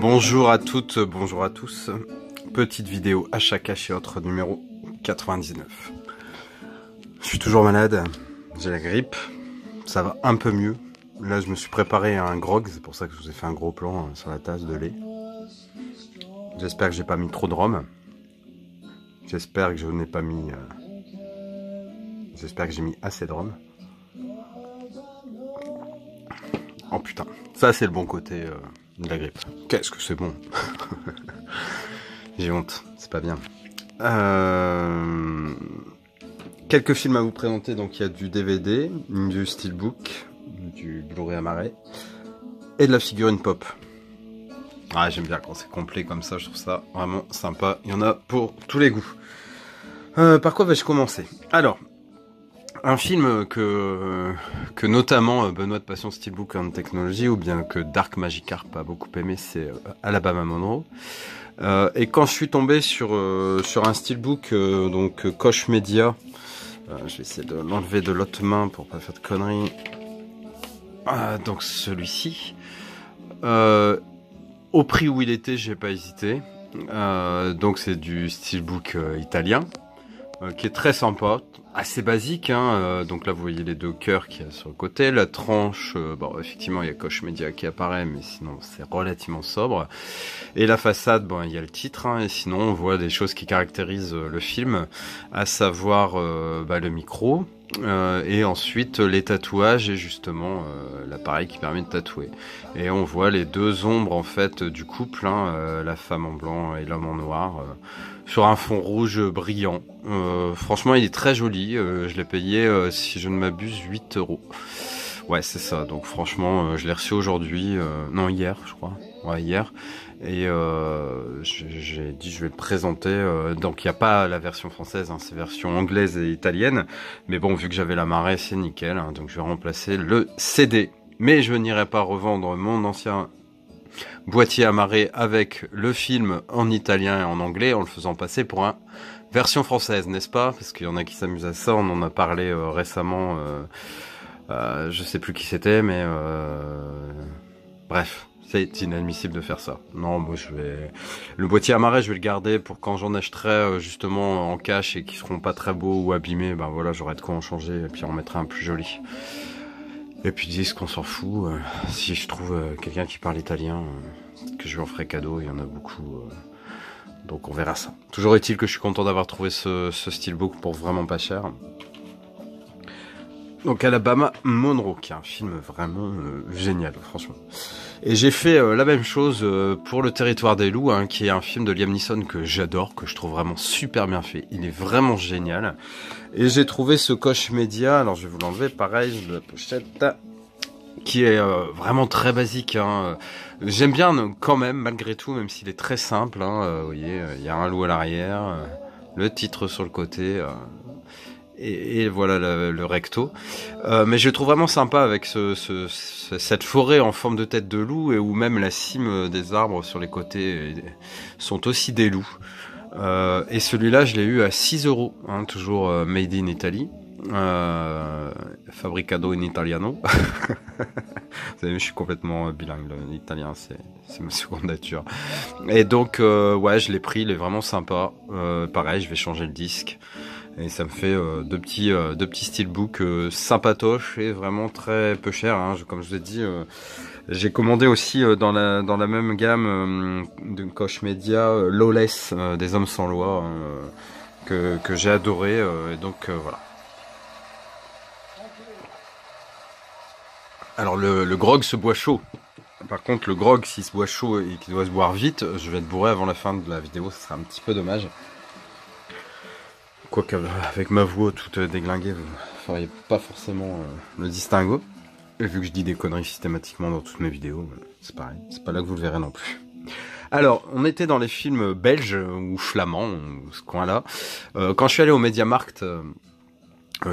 Bonjour à toutes, bonjour à tous. Petite vidéo achat caché autre numéro 99. Je suis toujours malade, j'ai la grippe, ça va un peu mieux. Là je me suis préparé un grog, c'est pour ça que je vous ai fait un gros plan sur la tasse de lait. J'espère que j'ai pas mis trop de rhum. J'espère que je n'ai pas mis... J'espère que j'ai mis assez de rhum. Oh putain, ça c'est le bon côté de la grippe. Qu'est-ce que c'est bon. J'ai honte, c'est pas bien. Quelques films à vous présenter, donc il y a du DVD, du steelbook, du Blu-ray amarré, et de la figurine pop. Ah, j'aime bien quand c'est complet comme ça, je trouve ça vraiment sympa. Il y en a pour tous les goûts. Par quoi vais-je commencer? Alors, un film que notamment Benoît de Passion Steelbook and Technology, ou bien que Dark Magikarp a beaucoup aimé, c'est Alabama Monroe. Et quand je suis tombé sur un steelbook, donc Koch Media, je vais essayer de l'enlever de l'autre main pour pas faire de conneries. Donc celui-ci, au prix où il était, j'ai pas hésité. Donc c'est du steelbook italien, qui est très sympa, assez basique, hein. Donc là vous voyez les deux cœurs qu'il y a sur le côté, la tranche, bon effectivement il y a Koch Media qui apparaît, mais sinon c'est relativement sobre. Et la façade, bon il y a le titre, hein, et sinon on voit des choses qui caractérisent le film, à savoir le micro, et ensuite les tatouages et justement l'appareil qui permet de tatouer. Et on voit les deux ombres en fait du couple, hein, la femme en blanc et l'homme en noir, sur un fond rouge brillant. Franchement il est très joli, je l'ai payé si je ne m'abuse 8 €. Ouais c'est ça, donc franchement je l'ai reçu aujourd'hui, non hier je crois, ouais hier. Et j'ai dit je vais le présenter, donc il n'y a pas la version française, hein, c'est version anglaise et italienne, mais bon vu que j'avais la marée c'est nickel, hein, donc je vais remplacer le CD. Mais je n'irai pas revendre mon ancien boîtier amarré avec le film en italien et en anglais en le faisant passer pour un version française, n'est-ce pas? Parce qu'il y en a qui s'amusent à ça, on en a parlé récemment, je sais plus qui c'était, mais bref. C'est inadmissible de faire ça. Non, moi je vais... Le boîtier amarré, je vais le garder pour quand j'en achèterai justement en cash et qui seront pas très beaux ou abîmés, ben voilà, j'aurai de quoi en changer et puis en mettre un plus joli. Et puis disque, on s'en fout. Si je trouve quelqu'un qui parle italien, que je lui en ferai cadeau, il y en a beaucoup. Donc on verra ça. Toujours est-il que je suis content d'avoir trouvé ce steelbook pour vraiment pas cher. Donc Alabama Monroe, qui est un film vraiment génial, franchement. Et j'ai fait la même chose pour Le Territoire des loups, hein, qui est un film de Liam Neeson que j'adore, que je trouve vraiment super bien fait. Il est vraiment génial. Et j'ai trouvé ce Koch Media, alors je vais vous l'enlever, pareil, de la pochette, qui est vraiment très basique, hein. J'aime bien quand même, malgré tout, même s'il est très simple, hein, vous voyez, il y a un loup à l'arrière, le titre sur le côté... Et voilà le recto. Mais je le trouve vraiment sympa avec cette forêt en forme de tête de loup, et où même la cime des arbres sur les côtés sont aussi des loups. Et celui-là, je l'ai eu à 6 €, hein, toujours made in Italy. Fabricado in Italiano. Vous savez, je suis complètement bilingue, l'italien c'est ma seconde nature. Et donc ouais, je l'ai pris, il est vraiment sympa. Pareil, je vais changer le disque. Et ça me fait deux petits steelbooks sympatoches et vraiment très peu chers, hein. Comme je vous ai dit, j'ai commandé aussi dans la même gamme de Koch Media, Lawless, des hommes sans loi, que j'ai adoré, et donc voilà. Alors le grog se boit chaud. Par contre le grog, s'il se boit chaud et qu'il doit se boire vite, je vais être bourré avant la fin de la vidéo, ça sera un petit peu dommage. Quoique avec ma voix toute déglinguée, vous ne feriez pas forcément le distinguo. Et vu que je dis des conneries systématiquement dans toutes mes vidéos, c'est pareil, c'est pas là que vous le verrez non plus. Alors, on était dans les films belges ou flamands, ou ce coin-là. Quand je suis allé au Mediamarkt,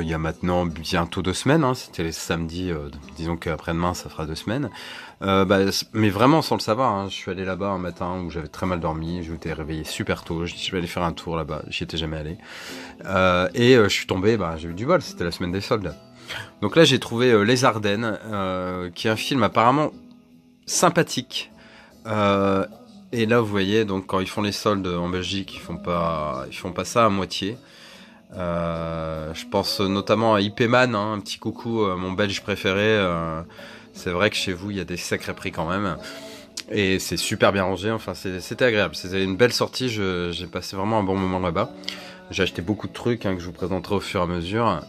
il y a maintenant bientôt 2 semaines, hein, c'était les samedis, disons qu'après-demain ça fera 2 semaines. Mais vraiment sans le savoir, hein, je suis allé là-bas un matin où j'avais très mal dormi, je m'étais réveillé super tôt, je vais aller faire un tour là-bas, j'y étais jamais allé. Et je suis tombé, j'ai eu du bol, c'était la semaine des soldes. Donc là j'ai trouvé Les Ardennes, qui est un film apparemment sympathique. Et là vous voyez, donc quand ils font les soldes en Belgique, ils font pas ça à moitié. Je pense notamment à IP Man, hein, un petit coucou, mon belge préféré. C'est vrai que chez vous il y a des sacrés prix quand même. Et c'est super bien rangé, enfin c'était agréable. C'était une belle sortie, j'ai passé vraiment un bon moment là-bas. J'ai acheté beaucoup de trucs que je vous présenterai au fur et à mesure,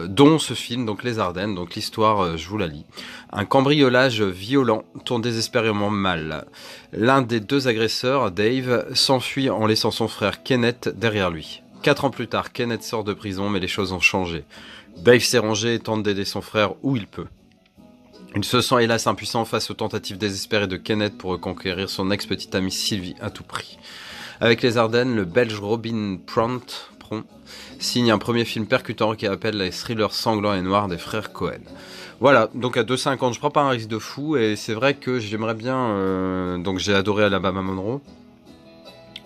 dont ce film, donc Les Ardennes. Donc l'histoire, je vous la lis. Un cambriolage violent tourne désespérément mal. L'un des deux agresseurs, Dave, s'enfuit en laissant son frère Kenneth derrière lui. 4 ans plus tard, Kenneth sort de prison, mais les choses ont changé. Dave s'est rangé et tente d'aider son frère où il peut. Il se sent hélas impuissant face aux tentatives désespérées de Kenneth pour reconquérir son ex-petite amie Sylvie à tout prix. Avec Les Ardennes, le belge Robin Pront signe un premier film percutant qui rappelle les thrillers sanglants et noirs des frères Cohen. Voilà, donc à 2,50, je prends pas un risque de fou, et c'est vrai que j'aimerais bien... donc j'ai adoré Alabama Monroe.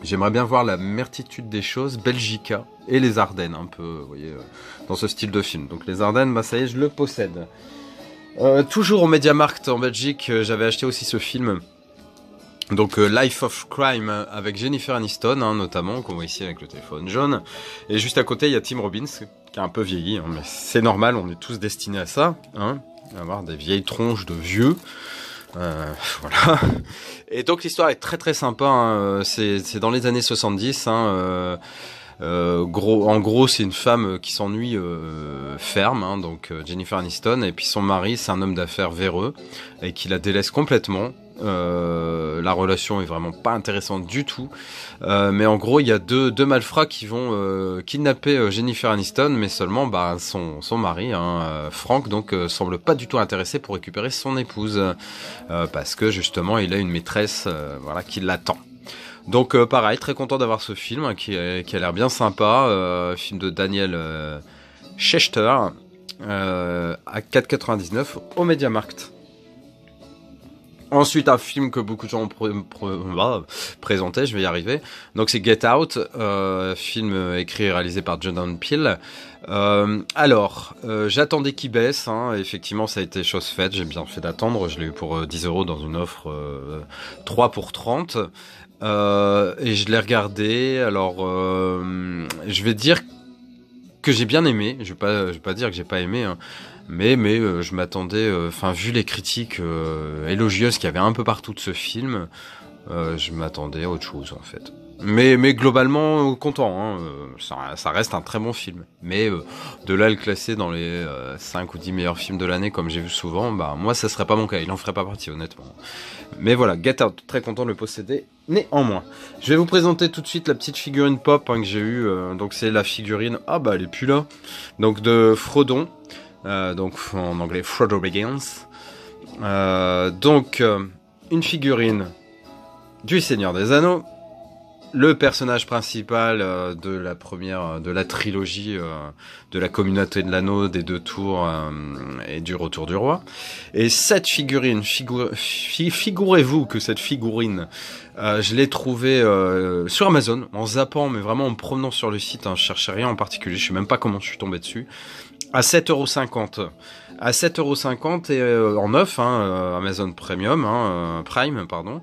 J'aimerais bien voir la mertitude des choses, Belgica et Les Ardennes, un peu, vous voyez, dans ce style de film. Donc Les Ardennes, bah ça y est, je le possède. Toujours au MediaMarkt en Belgique, j'avais acheté aussi ce film. Donc Life of Crime avec Jennifer Aniston, hein, notamment, qu'on voit ici avec le téléphone jaune. Et juste à côté, il y a Tim Robbins, qui a un peu vieilli, hein, mais c'est normal, on est tous destinés à ça, hein, avoir des vieilles tronches de vieux. Voilà. Et donc l'histoire est très très sympa, hein, c'est dans les années 70, hein, en gros, c'est une femme qui s'ennuie ferme, hein, donc Jennifer Aniston, et puis son mari, c'est un homme d'affaires véreux et qui la délaisse complètement. La relation est vraiment pas intéressante du tout, mais en gros, il y a deux malfrats qui vont kidnapper Jennifer Aniston, mais seulement son mari, hein, Frank, donc semble pas du tout intéressé pour récupérer son épouse, parce que justement, il a une maîtresse, voilà, qui l'attend. Donc pareil, très content d'avoir ce film, hein, qui a l'air bien sympa, film de Daniel Schechter, à 4,99 au MediaMarkt. Ensuite, un film que beaucoup de gens ont présenté, je vais y arriver. Donc c'est Get Out, film écrit et réalisé par Jordan Peele. J'attendais qu'il baisse, hein, effectivement ça a été chose faite, j'ai bien fait d'attendre, je l'ai eu pour 10 € dans une offre 3 pour 30. Et je l'ai regardé, alors je vais dire que j'ai bien aimé, je vais pas dire que j'ai pas aimé, hein, mais je m'attendais, vu les critiques élogieuses qu'il y avait un peu partout de ce film, je m'attendais à autre chose en fait. Mais globalement content, hein, ça reste un très bon film. Mais de là à le classer dans les 5 ou 10 meilleurs films de l'année comme j'ai vu souvent, moi ça serait pas mon cas, il en ferait pas partie honnêtement. Mais voilà, Get Out, très content de le posséder néanmoins. Je vais vous présenter tout de suite la petite figurine pop, hein, que j'ai eue, donc c'est la figurine, elle est plus là, donc de Frodon, donc en anglais Frodo Baggins, une figurine du Seigneur des Anneaux, le personnage principal de la trilogie de la communauté de l'anneau, des deux tours et du retour du roi. Et cette figurine, figurez-vous que cette figurine, je l'ai trouvée sur Amazon, en zappant, mais vraiment en me promenant sur le site, hein, je cherchais rien en particulier, je sais même pas comment je suis tombé dessus, à 7,50 €. À 7,50 € et en neuf, hein, Amazon Premium, hein, Prime, pardon.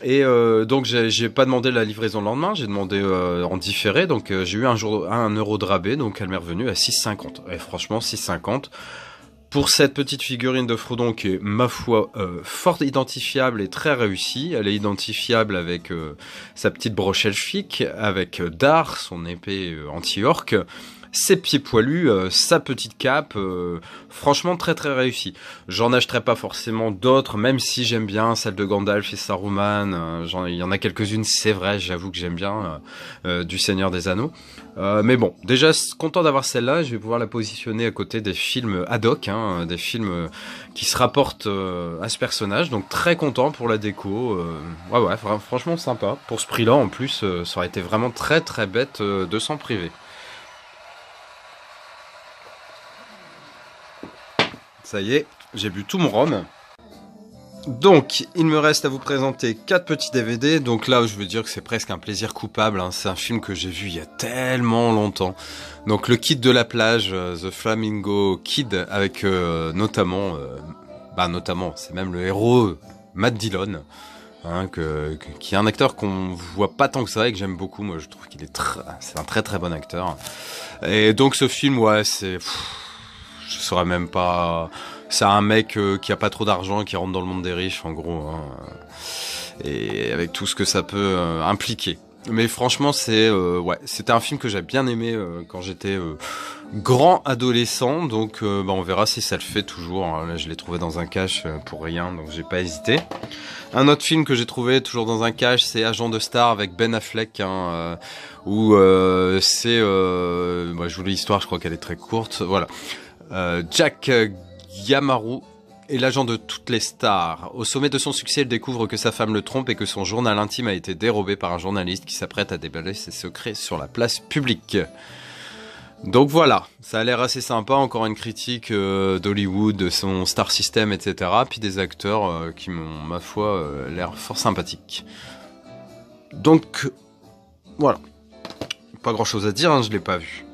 Et donc j'ai pas demandé la livraison le lendemain, j'ai demandé en différé, donc j'ai eu 1 € de rabais, donc elle m'est revenue à 6,50 €. Et franchement 6,50 € pour cette petite figurine de Frodon qui est, ma foi, fort identifiable et très réussie. Elle est identifiable avec sa petite broche elfique, avec Dar, son épée anti-orque, ses pieds poilus, sa petite cape, franchement très très réussi. J'en achèterai pas forcément d'autres, même si j'aime bien celle de Gandalf et Saruman, il y en a quelques-unes, c'est vrai, j'avoue que j'aime bien, du Seigneur des Anneaux. Mais bon, déjà content d'avoir celle-là, je vais pouvoir la positionner à côté des films ad hoc, hein, des films qui se rapportent à ce personnage, donc très content pour la déco. Ouais, franchement sympa. Pour ce prix-là, en plus, ça aurait été vraiment très très bête de s'en priver. Ça y est, j'ai bu tout mon rhum. Donc, il me reste à vous présenter 4 petits DVD. Donc là, je veux dire que c'est presque un plaisir coupable. Hein. C'est un film que j'ai vu il y a tellement longtemps. Donc, Le Kid de la plage, The Flamingo Kid, avec notamment, c'est même le héros Matt Dillon, hein, qui est un acteur qu'on voit pas tant que ça et que j'aime beaucoup. Moi, je trouve qu'il est c'est un très très bon acteur. Et donc, ce film, ouais, je saurais même pas. C'est un mec qui a pas trop d'argent, qui rentre dans le monde des riches, en gros, hein, et avec tout ce que ça peut impliquer. Mais franchement, c'était un film que j'ai bien aimé quand j'étais grand adolescent. Donc, on verra si ça le fait toujours. Hein. Là, je l'ai trouvé dans un cache pour rien, donc j'ai pas hésité. Un autre film que j'ai trouvé toujours dans un cache, c'est Agent de Star avec Ben Affleck, hein, où je vous lis l'histoire, je crois qu'elle est très courte. Voilà, Jack Yamaru est l'agent de toutes les stars. Au sommet de son succès, il découvre que sa femme le trompe et que son journal intime a été dérobé par un journaliste qui s'apprête à déballer ses secrets sur la place publique. Donc voilà, ça a l'air assez sympa, encore une critique d'Hollywood, de son star system, etc. Puis des acteurs qui m'ont, ma foi, l'air fort sympathiques. Donc, voilà. Pas grand chose à dire, hein, je l'ai pas vu.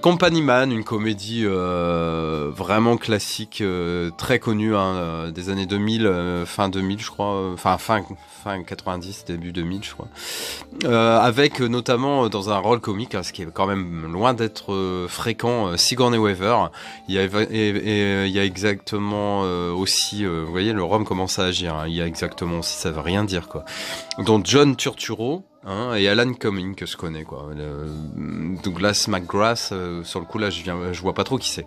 Company Man, une comédie vraiment classique, très connue, hein, des années 2000, fin 2000 je crois, fin 90, début 2000 je crois, avec notamment dans un rôle comique, hein, ce qui est quand même loin d'être fréquent, Sigourney Weaver. Il y a exactement aussi, vous voyez, le rhum commence à agir, hein, il y a exactement aussi, ça veut rien dire quoi. Donc John Turturro, hein, et Alan Cumming que je connais quoi. Douglas McGrath, sur le coup là je vois pas trop qui c'est.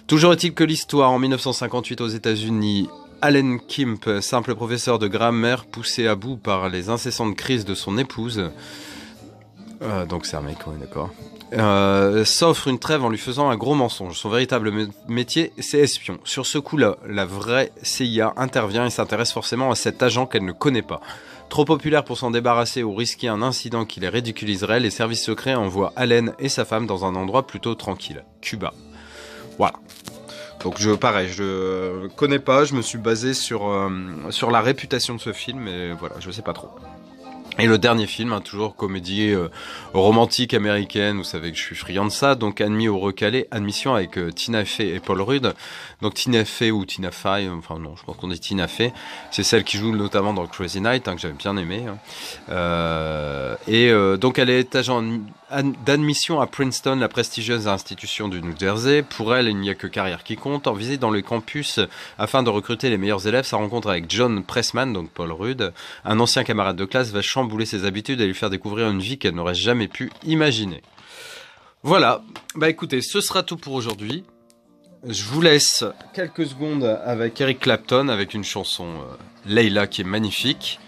Toujours est-il que l'histoire, en 1958 aux États-Unis, Allen Kimp, simple professeur de grammaire poussé à bout par les incessantes crises de son épouse, donc c'est un mec, ouais, d'accord, s'offre une trêve en lui faisant un gros mensonge. Son véritable métier, c'est espion. Sur ce coup-là, la vraie CIA intervient et s'intéresse forcément à cet agent qu'elle ne connaît pas. Trop populaire pour s'en débarrasser ou risquer un incident qui les ridiculiserait, les services secrets envoient Allen et sa femme dans un endroit plutôt tranquille, Cuba. Voilà. Donc je connais pas, je me suis basé sur la réputation de ce film, et voilà, je sais pas trop. Et le dernier film, hein, toujours comédie romantique américaine, vous savez que je suis friand de ça, donc Admis au recalé, Admission avec Tina Fey et Paul Rudd. Donc Tina Fey ou Tina Fey, enfin non, je pense qu'on dit Tina Fey, c'est celle qui joue notamment dans Crazy Night, hein, que j'avais bien aimé. Hein. Donc elle est agent d'admission à Princeton, la prestigieuse institution du New Jersey. Pour elle, il n'y a que carrière qui compte. En visite dans le campus, afin de recruter les meilleurs élèves, sa rencontre avec John Pressman, donc Paul Rudd, un ancien camarade de classe, va chambouler ses habitudes et lui faire découvrir une vie qu'elle n'aurait jamais pu imaginer. Voilà, bah écoutez, ce sera tout pour aujourd'hui. Je vous laisse quelques secondes avec Eric Clapton, avec une chanson Layla qui est magnifique.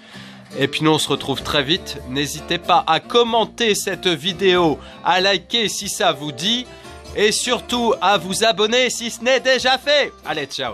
Et puis nous on se retrouve très vite. N'hésitez pas à commenter cette vidéo, à liker si ça vous dit, et surtout à vous abonner si ce n'est déjà fait. Allez, ciao.